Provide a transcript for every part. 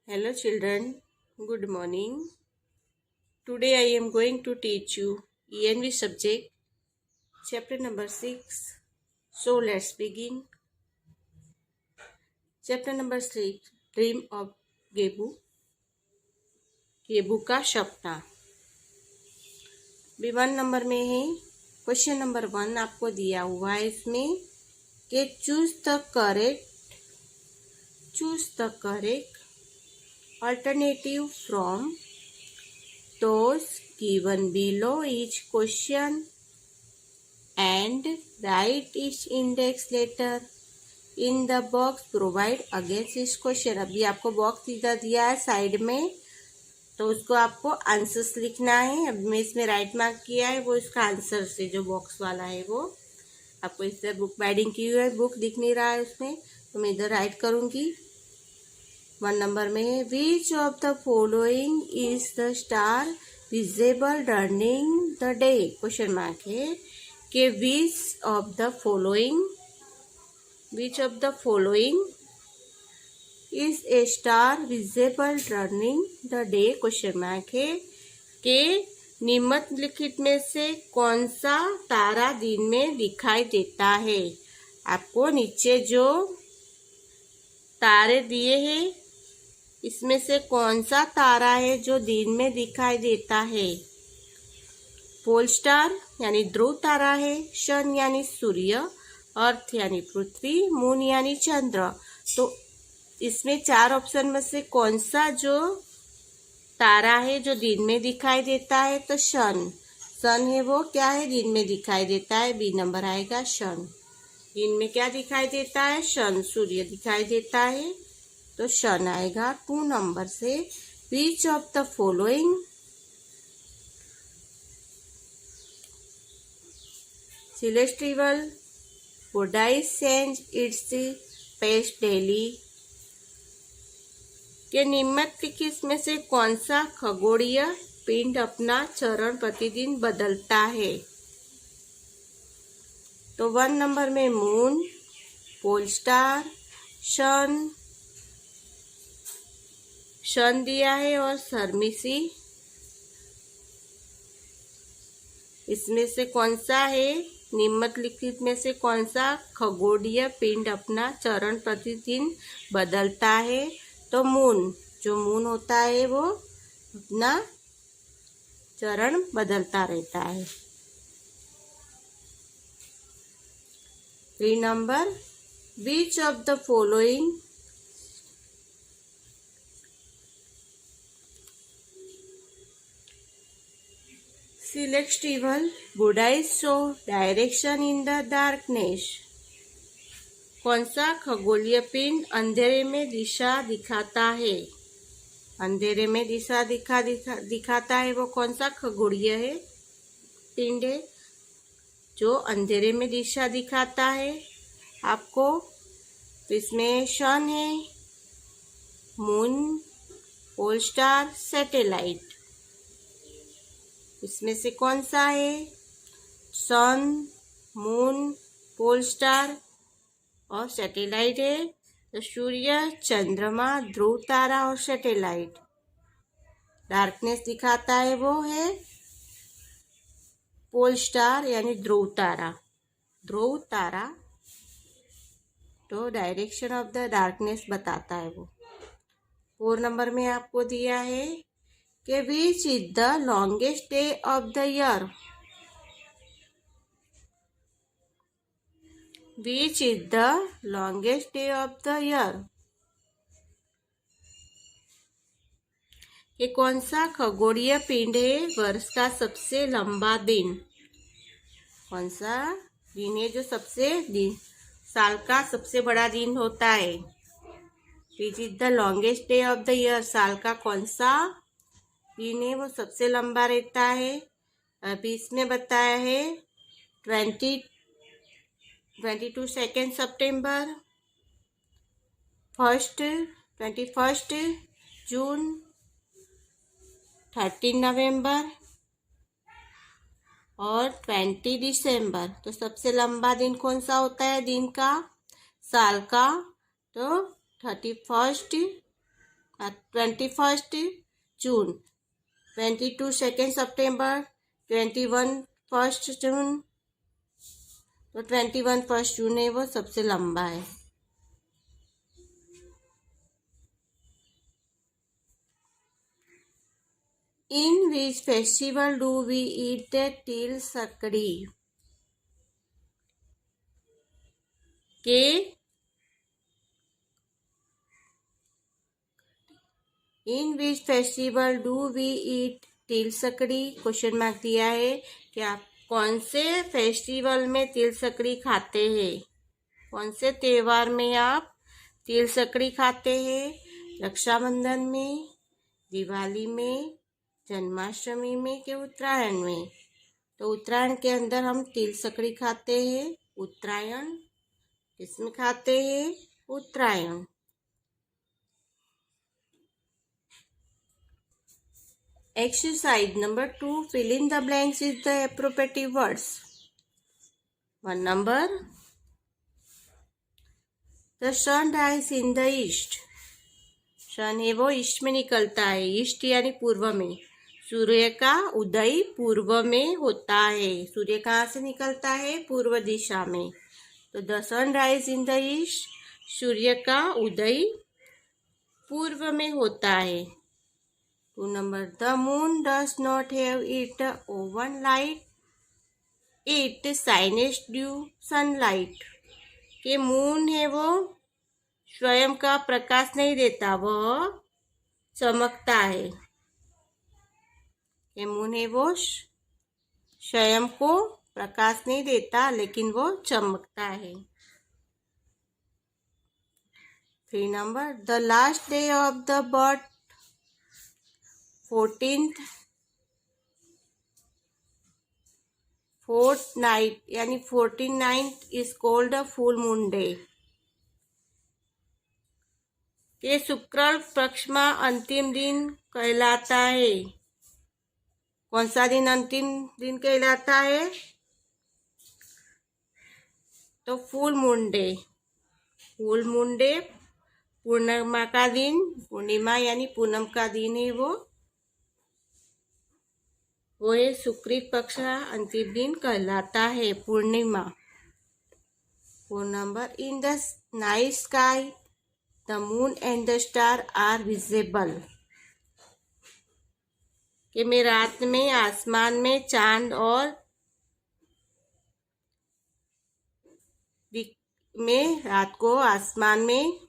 Hello children, good morning. Today I am going to teach you ENV subject, chapter number 6. So let's begin. Chapter number 6, Dream of गेबू. गेबू का सपना. भी 1 number में है. Question number 1 आपको दिया हुआ है इसमें कि choose the correct alternative from those given below each question and write each index letter in the box provide against this question. अभी आपको बॉक्स सीधा दिया है साइड में, तो उसको आपको आंसर्स लिखना है. अभी मैं इसमें राइट मार्क किया है, वो इसका आंसर से जो बॉक्स वाला है वो आपको इस तरह बुक बाइडिंग की हुई है. बुक दिख नहीं रहा है उसमें, तो मैं इधर राइट करूंगी. 1 नंबर में है which of the following is the star visible during the day. Question mark है कि which of the following is a star visible during the day. Question mark है कि निम्नलिखित में से कौन सा तारा दिन में दिखाई देता है. आपको नीचे जो तारे दिए हैं इसमें से कौन सा तारा है जो दिन में दिखाई देता है. पोल स्टार यानी ध्रुव तारा है, सन यानी सूर्य, अर्थ यानी पृथ्वी, मून यानी चंद्र. तो इसमें 4 ऑप्शन में से कौन सा जो तारा है जो दिन में दिखाई देता है, तो सन है वो क्या है, दिन में दिखाई देता है. बी नंबर आएगा सन. दिन में क्या दिखाई देता है, सन, सूर्य दिखाई देता है, तो सन आएगा. 2 नंबर से which of the following celestial bodies change its pace daily. के निम्नलिखित में से कौन सा खगोलीय पिंड अपना चरण प्रतिदिन बदलता है. तो 1 नंबर में मून, पोल स्टार, सन दिया है और सरमिसी. इसमें से कौन सा है, निम्नलिखित में से कौन सा खगोलीय पिंड अपना चरण प्रतिदिन बदलता है. तो मून, जो मून होता है वो अपना चरण बदलता रहता है. 3 number which of the following celestial bodies show direction in the darkness. कौन सा खगोलीय पिंड अंधेरे में दिशा दिखाता है. अंधेरे में दिशा दिखाता है वो कौन सा खगोलीय है पिंड है जो अंधेरे में दिशा दिखाता है आपको. तो इसमें सन है, मून, पोल स्टार, सैटेलाइट. इसमें से कौन सा है, सन, मून, पोल स्टार और सैटेलाइट है. तो सूर्य, चंद्रमा, ध्रुव तारा और सैटेलाइट. डार्कनेस दिखाता है वो है पोल स्टार यानी ध्रुव तारा. तो डायरेक्शन ऑफ द डार्कनेस बताता है वो. 4 नंबर में आपको दिया है कि which is the longest day of the year. Which is the longest day of the year. ये कौन सा खगोलीय पिंड है वर्ष का सबसे लंबा दिन. कौन सा दिन है जो साल का सबसे बड़ा दिन होता है. Which is the longest day of the year, साल का कौन सा दिन है वो सबसे लंबा रहता है. अभी इसमें बताया है 22 सितंबर, 21 जून, 13 नवंबर और 20 दिसंबर. तो सबसे लंबा दिन कौन सा होता है दिन का, साल का, तो 31 21 जून, 22 सितंबर, 21 जून। तो 21 जून है वो सबसे लंबा है। In which festival do we eat til sakdi? के in which festival do we eat til sakdi? Question mark दिया है कि आप कौन से फेस्टिवल में तिल सकड़ी खाते हैं? कौन से त्योहार में आप तिल सकड़ी खाते हैं? रक्षाबंधन में, दिवाली में, जन्माष्टमी में कि उत्तरायण में? तो उत्तरायण के अंदर हम तिल सकड़ी खाते हैं। उत्तरायण किसमें खाते हैं? उत्तरायण। Exercise number 2. Fill in the blanks with the appropriate words. 1 number. The sun rises in the east. सन है वो ईस्ट में निकलता है। ईस्ट यानी पूर्व में। सूर्य का उदय पूर्व में होता है। सूर्य कहाँ से निकलता है? पूर्व दिशा में। तो the sun rise in the east, सूर्य का उदय पूर्व में होता है। 2 number. The moon does not have its own light. It shines due sunlight. कि मून है वो स्वयं का प्रकाश नहीं देता, वह चमकता है। कि मून है वो स्वयं को प्रकाश नहीं देता लेकिन वो चमकता है। 3 number. The last day of the birth 14th fortnight यानी 49th is called a full moon day. ये शुक्र पक्ष में अंतिम दिन कहलाता है। कौन सा दिन अंतिम दिन कहलाता है? तो full moon day. Full moon day Purnima का दिन, पूर्णिमा यानी पूनम का दिन है वो है शुक्र पक्ष का अंतिम दिन कहलाता है, पूर्णिमा। 4 number. In the night sky the moon and the star are visible. कि मैं रात में आसमान में चांद और में रात को आसमान में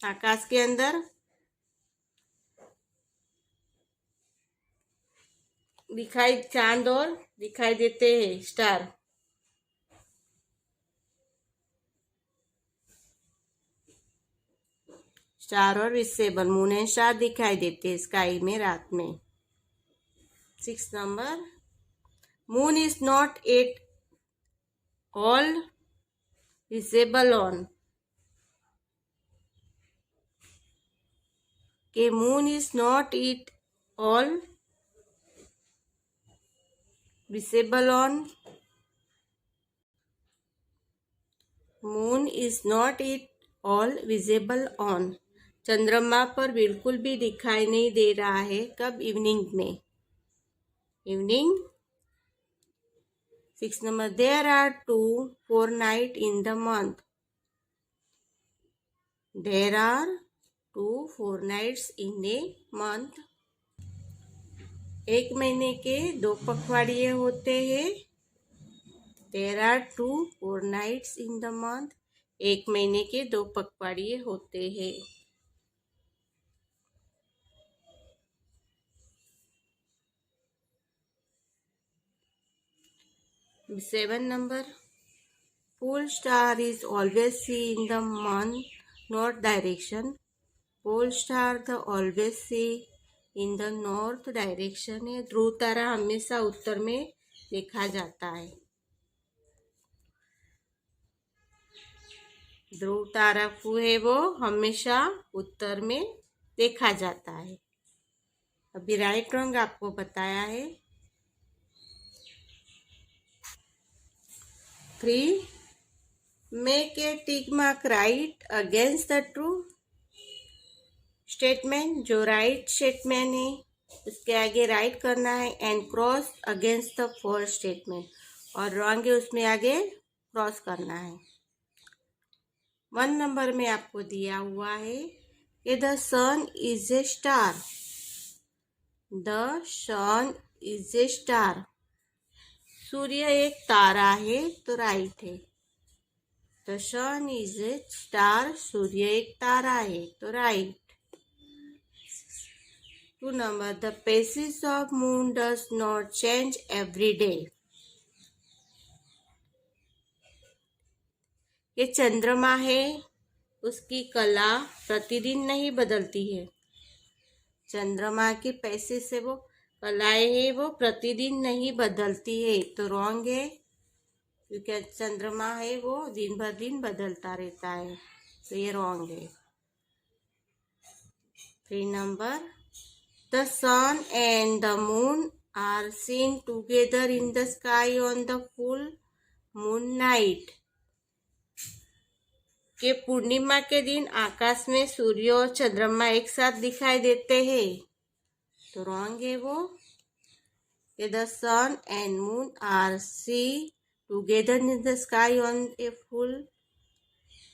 आकाश के अंदर चांद और दिखाई देते हैं, स्टार। स्टार और विजिबल मून एंड स्टार दिखाई देते हैं स्काई में रात में। 6 number. Moon is not at all visible on. कि moon is not at all visible on. Moon is not at all visible on. चंद्रमा पर बिल्कुल भी दिखाई नहीं दे रहा है। कब? इवनिंग में। Evening. 6 number. There are 2 fortnights in the month. There are 2 fortnights in a month. एक महीने के 2 पखवाड़िए होते हैं। There are 2 fortnights in the month. एक महीने के 2 पखवाड़िए होते हैं। 7 number. Pole star is always seen in the north direction. Pole star the always see in the north direction है। ध्रुव तारा हमेशा उत्तर में देखा जाता है। ध्रुव तारा है वो हमेशा उत्तर में देखा जाता है। अभी राइट रंग आपको बताया है। 3. Make a tick mark right against the true. Statement जो राइट स्टेटमेंट है उसके आगे राइट करना है and cross against the false statement, और रॉन्ग है उसमें आगे क्रॉस करना है। 1 नंबर में आपको दिया हुआ है कि the sun is a star. The sun is a star, सूर्य एक तारा है, तो राइट है। The sun is a star, सूर्य एक तारा है, तो राइट। 2 नंबर, the faces of moon does not change every day. ये चंद्रमा है, उसकी कला प्रतिदिन नहीं बदलती है। चंद्रमा की फेसेस से वो कलाएं है वो प्रतिदिन नहीं बदलती है, तो रॉन्ग है, क्योंकि चंद्रमा है वो दिन भर दिन बदलता रहता है, तो ये रॉन्ग है। 3 number, the sun and the moon are seen together in the sky on the full moon night. कि पूर्णिमा के दिन आकाश में सूर्य और चंद्रमा एक साथ दिखाई देते हैं, तो रॉन्ग है वो। The sun and moon are see together in the sky on a full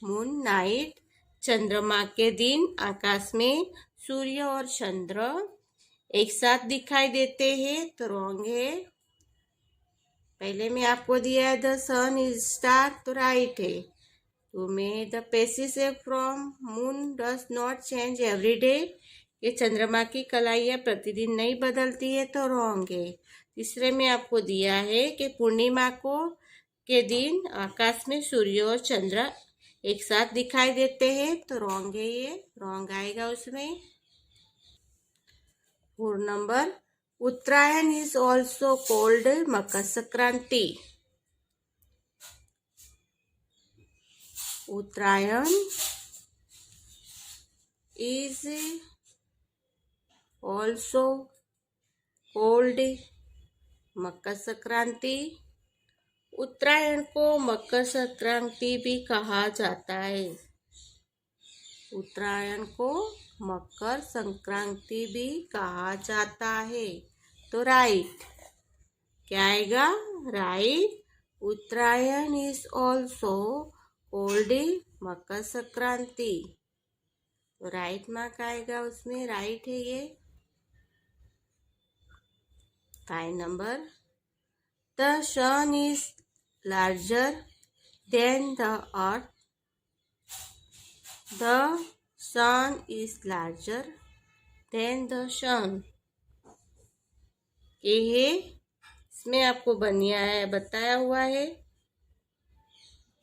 moon night. चंद्रमा के दिन आकाश में सूर्य और चंद्र एक साथ दिखाई देते हैं, तो रॉन्ग है। पहले में आपको दिया है द सन इज स्टार, तो राइट है। तो में the faces from moon does not change every day, ये चंद्रमा की कलाइयाँ प्रतिदिन नहीं बदलती है, तो रॉन्ग है। तीसरे में आपको दिया है कि पूर्णिमा को के दिन आकाश में सूर्य और चंद्र एक साथ दिखाई देते हैं, तो रॉन्ग है, ये रॉन्ग आएगा उसमें। 4 number, Uttarayan is also called Makar Sankranti. Uttarayan is also called Makar Sankranti. Uttarayan को मकर संक्रांति भी कहा जाता है। उत्तरायण को मकर संक्रांति भी कहा जाता है, तो राइट क्या आएगा? Right, Uttarayan is also called Makar Sankranti, तो राइट मार्क आएगा उसमें, राइट है ये। 5 नंबर, the sun is larger than the earth. The sun is larger than the sun. ये है, इसमें आपको बताया हुआ है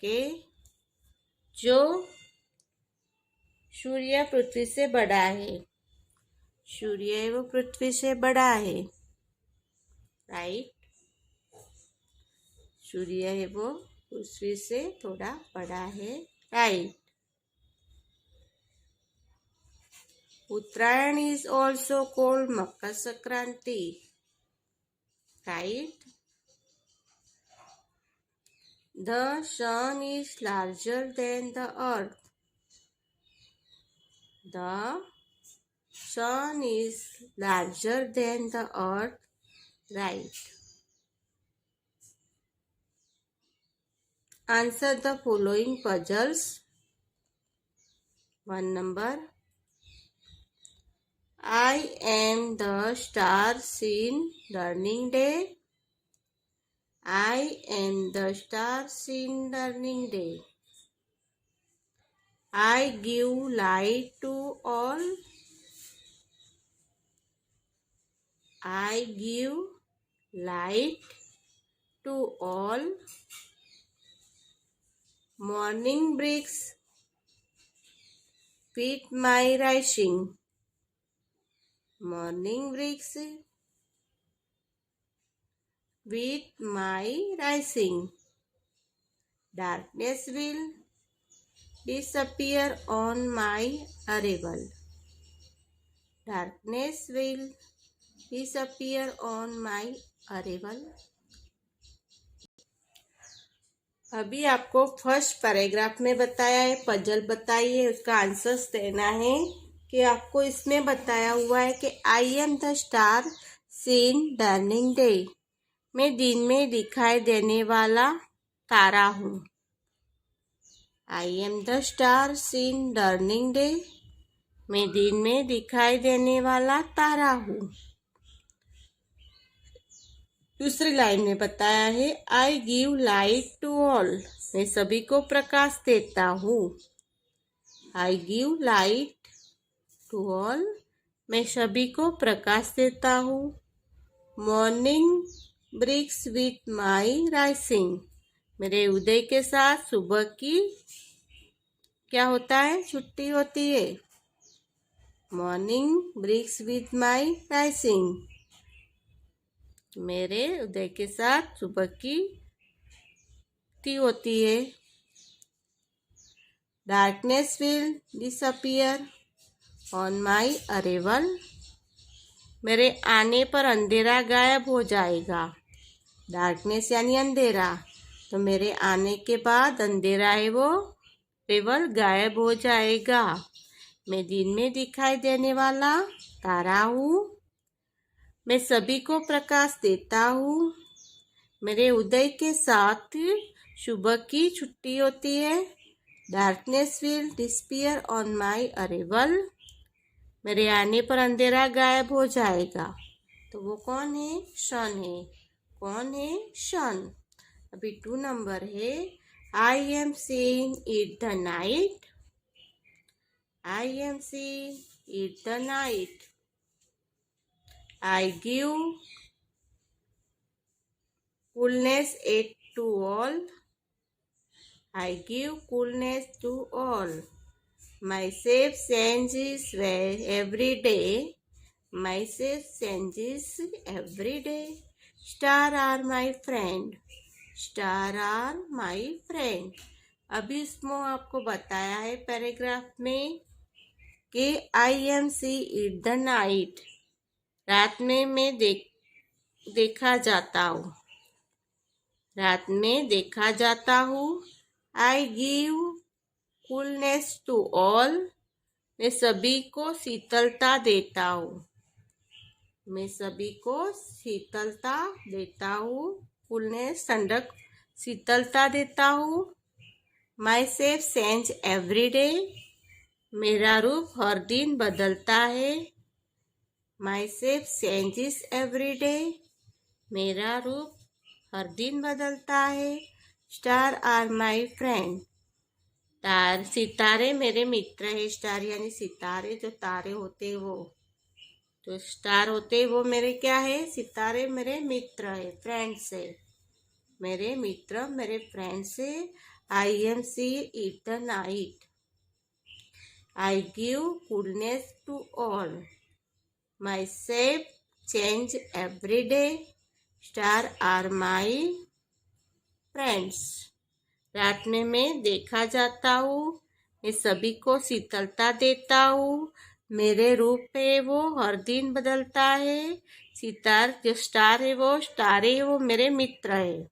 कि जो सूर्य पृथ्वी से बड़ा है, सूर्य वो पृथ्वी से बड़ा है, राइट। सूर्य है वो पृथ्वी से थोड़ा बड़ा है, right. Uttarayan is also called Makar Sankranti, right. The sun is larger than the earth. The sun is larger than the earth, right. Answer the following puzzles. 1 number, I am the star seen learning day. I am the star seen learning day. I give light to all. I give light to all. Morning breaks with my rising. Morning breaks with my rising. Darkness will disappear on my arrival. Darkness will disappear on my arrival. अभी आपको first paragraph में बताया है, puzzle बताई है, उसका answers देना है। कि आपको इसमें बताया हुआ है कि I am the star seen during day, मैं दिन में दिखाई देने वाला तारा हूँ। I am the star seen during day, मैं दिन में दिखाई देने वाला तारा हूँ। दूसरी लाइन में बताया है I give light to all, मैं सभी को प्रकाश देता हूँ। I give light to all, मैं सभी को प्रकाश देता हूँ। Morning breaks with my rising, मेरे उदय के साथ सुबह की क्या होता है, छुट्टी होती है। Morning breaks with my rising, मेरे उदय के साथ सुबह की छुट्टी होती है। Darkness will disappear on my arrival, मेरे आने पर अंधेरा गायब हो जाएगा। डार्कनेस यानी अंधेरा, तो मेरे आने के बाद अंधेरा है वो केवल गायब हो जाएगा। मैं दिन में दिखाई देने वाला तारा हूँ। मैं सभी को प्रकाश देता हूँ। मेरे उदय के साथ सुबह की छुट्टी होती है। Darkness will disappear on my arrival, मेरे आने पर अंधेरा गायब हो जाएगा। तो वो कौन है, सन है। कौन है, सन। अभी 2 नंबर है I am seeing it the night, I am seeing it the night, I give coolness it to all, I give coolness to all, my shape changes every day, my shape changes every day, star are my friend, star are my friend। अभी इसमें आपको बताया है paragraph में कि I am seen at the night, रात में मैं देखा जाता हूँ, रात में देखा जाता हूँ। I give coolness to all, मैं सभी को शीतलता देता हूँ, मैं सभी को शीतलता देता हूँ। कूलनेस ठंडक, शीतलता देता हूँ। माई शेप चेंज एवरी डे, मेरा रूप हर दिन बदलता है। माई शेप चेंजेस एवरी डे, मेरा रूप हर दिन बदलता है। स्टार आर माई फ्रेंड, सितारे मेरे मित्र है। स्टार यानी सितारे, जो तारे होते वो, जो स्टार होते वो मेरे क्या है, सितारे मेरे मित्र है, फ्रेंड्स है, मेरे मित्र मेरे फ्रेंड्स है। I am seen at the night, I give coolness to all, my shape change every day, star are my friends, रात में मैं देखा जाता हूँ, मैं सभी को शीतलता देता हूँ। मेरे रूप है वो हर दिन बदलता है। सितार जो स्टार है वो स्टार है वो मेरे मित्र है।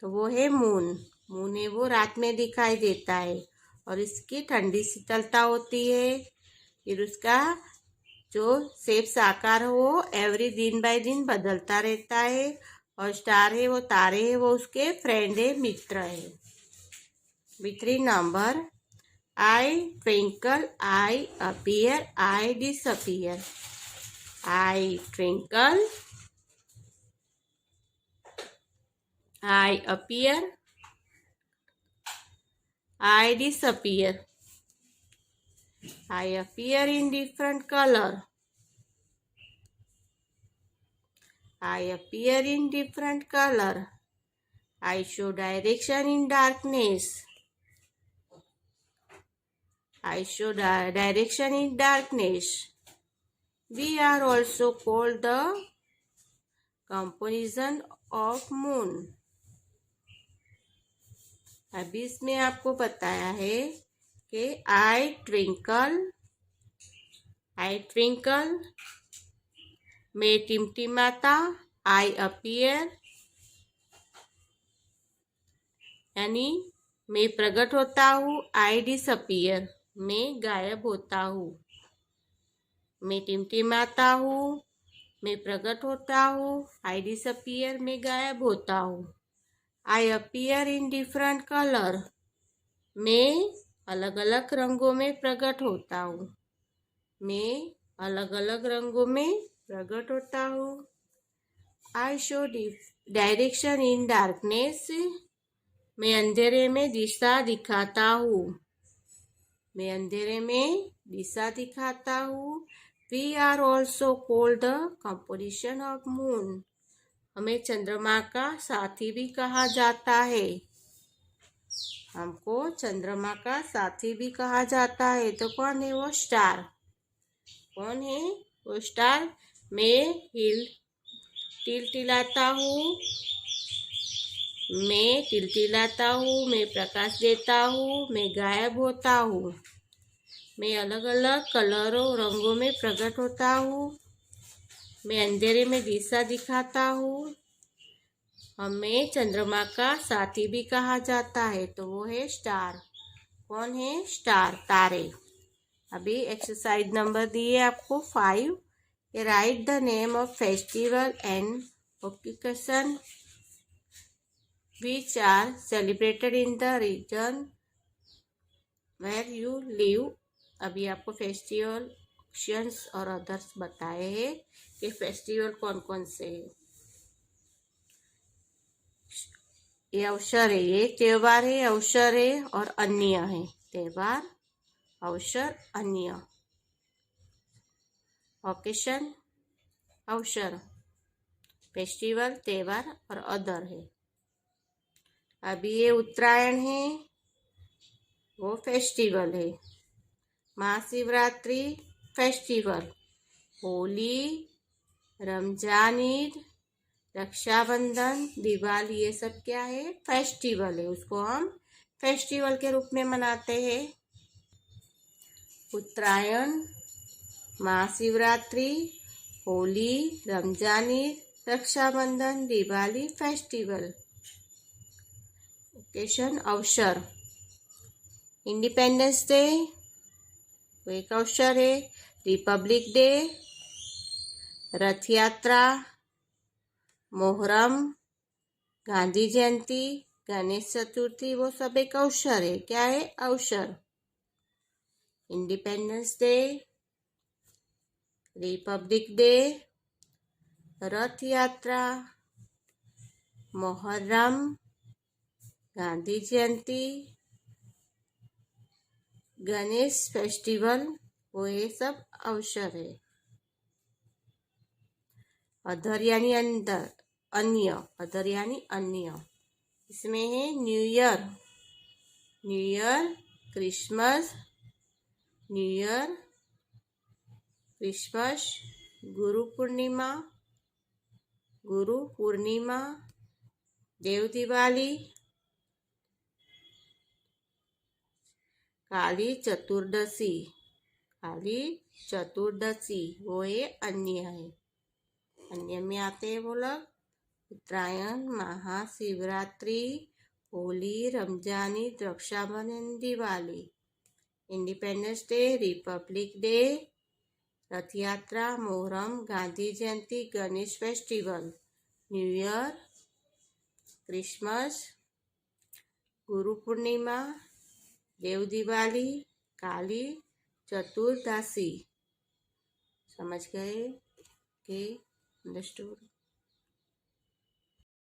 तो वो है मून, मून है वो रात में दिखाई देता है और इसकी ठंडी शीतलता होती है। फिर उसका जो शेप आकार हो वो एवरी दिन बाय दिन बदलता रहता है। और स्टार है वो तारे है वो उसके फ्रेंड है, मित्र है। 3 number I twinkle I appear I disappear, I twinkle I appear I disappear, I appear in different color, I appear in different color, I show direction in darkness, I show direction in darkness. We are also called the comparison of moon. अभी इसमें आपको बताया है कि आई twinkle मैं टिमटिमाता, आई appear यानी मैं प्रकट होता हूँ, आई डिसअपीयर मैं गायब होता हूँ। मैं टिमटिमाता हूँ, मैं प्रकट होता हूँ। आई डिसअपियर, मैं गायब होता हूँ। आई अपीयर इन डिफरेंट कलर, मैं अलग अलग रंगों में प्रकट होता हूँ। मैं अलग अलग रंगों में प्रकट होता हूँ। I show direction in darkness, मैं अंधेरे में दिशा दिखाता हूँ। मैं अंधेरे में दिशा दिखाता हूँ। We are also called the composition of moon, हमें चंद्रमा का साथी भी कहा जाता है। हमको चंद्रमा का साथी भी कहा जाता है। तो कौन है वो स्टार? कौन है वो स्टार? मैं टिलटिलाता हूँ, मैं टिलटिलाता हूँ, मैं प्रकाश देता हूँ, मैं गायब होता हूँ। मैं अलग अलग कलरों रंगों में प्रकट होता हूँ। मैं अंधेरे में दिशा दिखाता हूँ। हमें चंद्रमा का साथी भी कहा जाता है। तो वो है स्टार। कौन है? स्टार, तारे। अभी एक्सरसाइज नंबर दिए आपको 5। Right the name of festival and occasion which are celebrated in the region where you live। अभी आपको फेस्टिवल ऑक्शंस और अदर्स बताए हैं कि फेस्टिवल कौन कौन से है। ये अवसर है, ये त्योहार है, अवसर है और अन्य है। त्योहार, अवसर, अन्य। ओकेशन, अवसर, फेस्टिवल, त्योहार और अदर है। अभी ये उत्तरायण है, वो फेस्टिवल है। महाशिवरात्रि फेस्टिवल। होली, रमजान ईद, रक्षाबंधन, दिवाली, ये सब क्या है? फेस्टिवल है। उसको हम फेस्टिवल के रूप में मनाते हैं। उत्तरायण, महाशिवरात्रि, होली, रमजान ईद, रक्षाबंधन, दिवाली, फेस्टिवल। ओकेशन, अवसर। इंडिपेंडेंस डे, वो एक अवसर है। रिपब्लिक डे, रथ यात्रा, मोहर्रम, गांधी जयंती, गणेश चतुर्थी, वो सब एक अवसर है। क्या है? अवसर। Independence Day, Republic Day, Rath Yatra, Muharram, Gandhi Jayanti, Ganesh festival, वो ये सब अवसर है। अदर यानी अंदर, अन्य। अदर यानी अन्य। इसमें है new year, new Year, Christmas, new Year, Christmas, Guru पूर्णिमा, गुरु पूर्णिमा, देव दिवाली, काली चतुर्दशी, काली चतुर्दशी, वो ये अन्य है। अन्य में आते हैं वो लोग Uttarayan, Mahashivratri, Holi, Ramzan Eid, Rakshabandhan, Diwali. Independence Day, Republic Day, Rath Yatra, Muharram, Gandhi Jayanti, Ganesh festival, New Year, Christmas, Guru Purnima, देव दिवाली, काली चतुर्दशी। समझ गए कि अंडरस्टूड?